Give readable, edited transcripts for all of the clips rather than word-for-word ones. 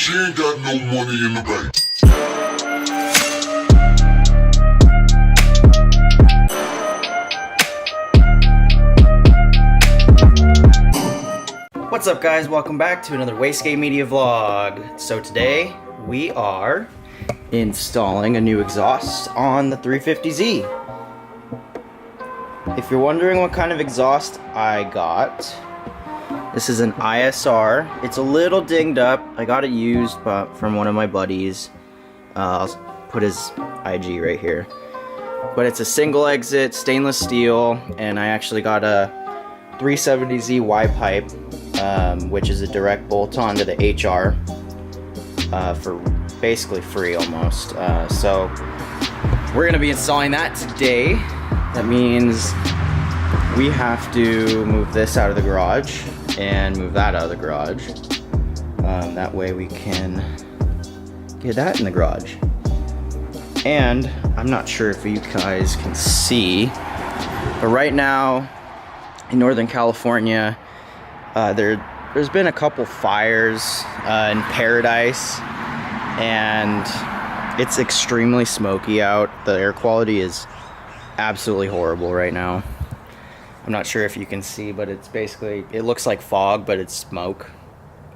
she ain't got no money in the bank. What's up guys, welcome back to another Wastegate Media vlog. So today we are installing a new exhaust on the 350Z. If you're wondering what kind of exhaust I got, this is an ISR. It's a little dinged up. I got it used from one of my buddies. I'll put his IG right here. But it's a single exit stainless steel, and I actually got a 370Z Y pipe, which is a direct bolt on to the HR for basically free almost. So we're gonna be installing that today. That means we have to move this out of the garage and move that out of the garage. That way we can get that in the garage. And I'm not sure if you guys can see, but right now in Northern California, there's been a couple fires in Paradise, and it's extremely smoky out. The air quality is absolutely horrible right now. I'm not sure if you can see, but it's basically, it looks like fog, but it's smoke.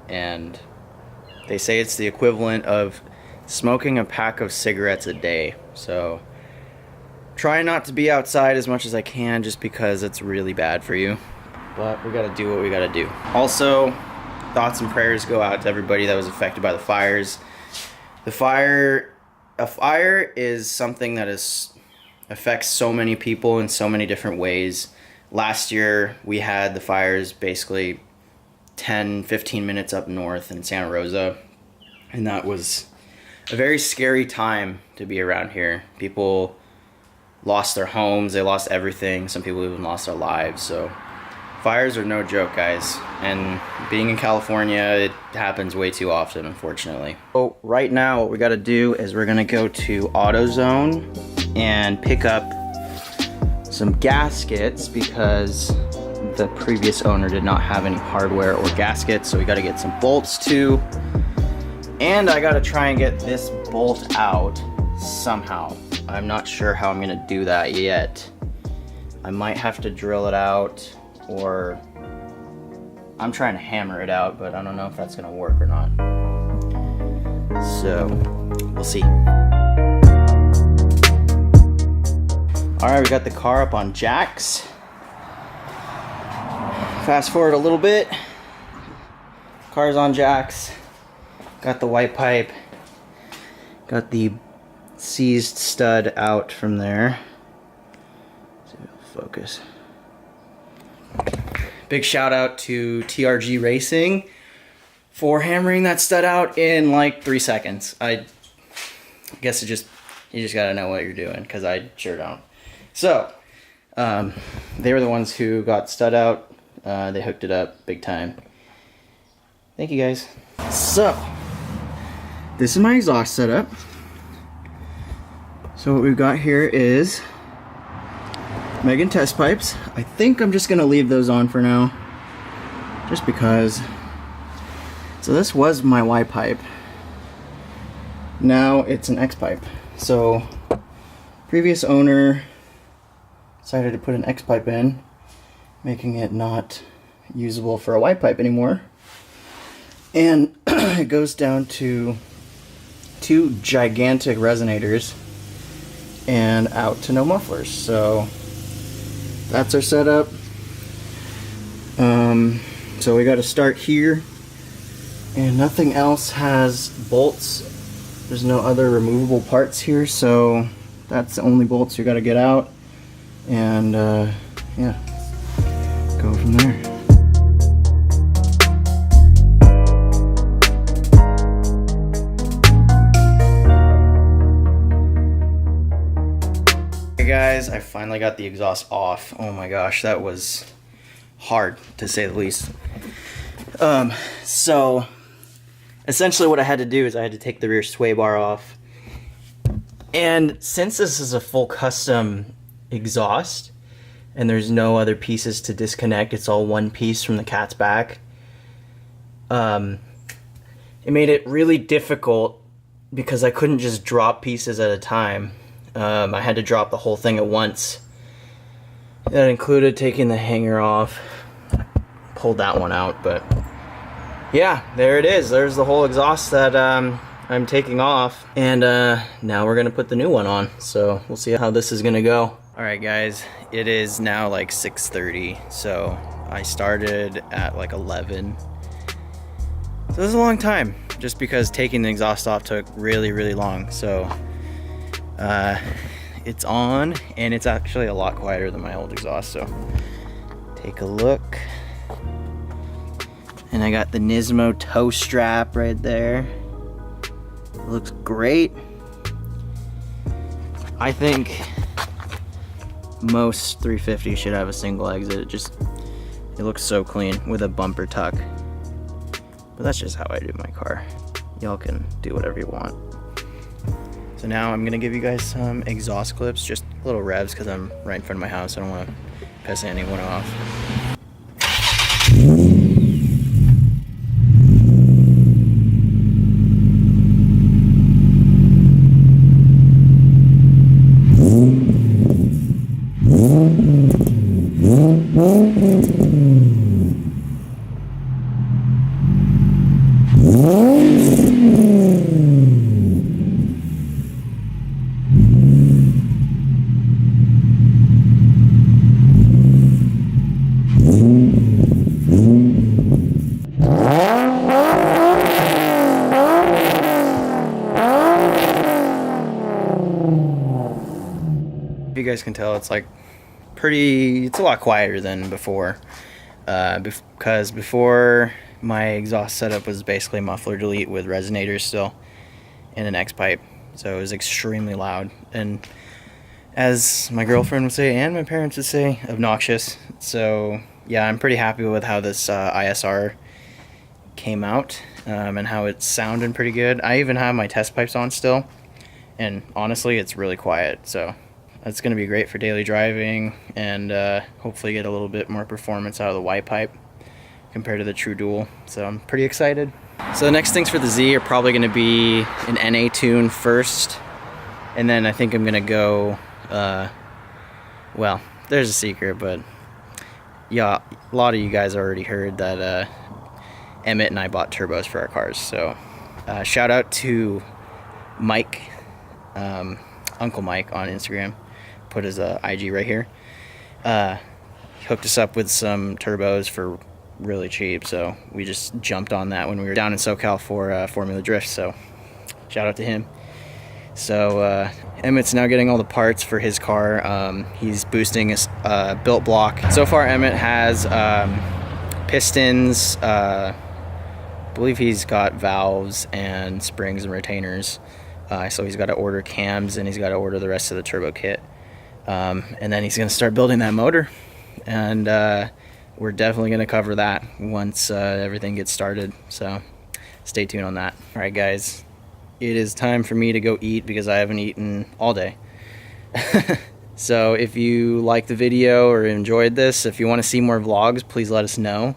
And they say it's the equivalent of smoking a pack of cigarettes a day. So try not to be outside as much as I can, just because it's really bad for you. But we gotta do what we gotta do. Also, thoughts and prayers go out to everybody that was affected by the fires. A fire is something that affects so many people in so many different ways. Last year, we had the fires basically 10-15 minutes up north in Santa Rosa, and that was a very scary time to be around here. People lost their homes, they lost everything. Some people even lost their lives. So fires are no joke, guys. And being in California, it happens way too often, unfortunately. So right now, what we gotta do is we're gonna go to AutoZone and pick up some gaskets, because the previous owner did not have any hardware or gaskets. So we gotta get some bolts too. And I gotta try and get this bolt out somehow. I'm not sure how I'm gonna do that yet. I might have to drill it out, or I'm trying to hammer it out, but I don't know if that's gonna work or not. So we'll see. All right, we got the car up on jacks. Fast forward a little bit. Car's on jacks. Got the white pipe. Got the seized stud out from there. Let's see if it'll focus. Big shout out to TRG Racing for hammering that stud out in like 3 seconds. I guess you just gotta know what you're doing, because I sure don't. So they were the ones who got stud out. They hooked it up big time. Thank you guys. So this is my exhaust setup. So what we've got here is Megan test pipes. I think I'm just gonna leave those on for now, just because. So this was my Y pipe. Now it's an X pipe. So previous owner decided to put an X pipe in, making it not usable for a Y pipe anymore. And it goes down to 2 gigantic resonators and out to no mufflers. So that's our setup. So we got to start here, and nothing else has bolts. There's no other removable parts here, so that's the only bolts you got to get out. And yeah, go from there. Hey guys, I finally got the exhaust off. Oh my gosh, that was hard to say the least. So essentially what I had to do is I had to take the rear sway bar off. And since this is a full custom exhaust and there's no other pieces to disconnect, it's all one piece from the cat's back, it made it really difficult because I couldn't just drop pieces at a time. I had to drop the whole thing at once. That included taking the hanger off. Pulled that one out, but yeah, there it is. There's the whole exhaust that I'm taking off, and now we're gonna put the new one on, so we'll see how this is gonna go. Alright guys, it is now like 6:30, so I started at like 11. So this is a long time, just because taking the exhaust off took really long. So it's on, and it's actually a lot quieter than my old exhaust, so take a look. And I got the Nismo toe strap right there. It looks great. I think most 350 should have a single exit. It looks so clean with a bumper tuck. But that's just how I do my car. Y'all can do whatever you want. So now I'm gonna give you guys some exhaust clips, just little revs, because I'm right in front of my house. I don't want to piss anyone off. If you guys can tell, it's like it's a lot quieter than before, because before my exhaust setup was basically muffler delete with resonators still and an X pipe, so it was extremely loud, and as my girlfriend would say and my parents would say, obnoxious. So yeah, I'm pretty happy with how this ISR came out, and how it's sounding pretty good. I even have my test pipes on still, and honestly it's really quiet, so that's going to be great for daily driving, and hopefully get a little bit more performance out of the Y pipe compared to the true dual. So I'm pretty excited. So the next things for the Z are probably going to be an NA tune first, and then I think I'm going to go, well, there's a secret, but yeah, a lot of you guys already heard that Emmett and I bought turbos for our cars. So shout out to Mike, Uncle Mike on Instagram. Put his IG right here. He hooked us up with some turbos for really cheap, so we just jumped on that when we were down in SoCal for Formula Drift, so shout out to him. So Emmett's now getting all the parts for his car. He's boosting his built block. So far Emmett has pistons, I believe he's got valves and springs and retainers, so he's got to order cams, and he's got to order the rest of the turbo kit. And then he's going to start building that motor, and we're definitely going to cover that once everything gets started, so stay tuned on that. Alright guys, it is time for me to go eat because I haven't eaten all day. So if you liked the video or enjoyed this, if you want to see more vlogs, please let us know.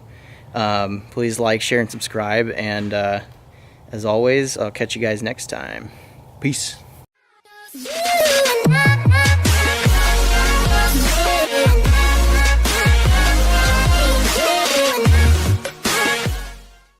Please like, share, and subscribe, and as always, I'll catch you guys next time. Peace.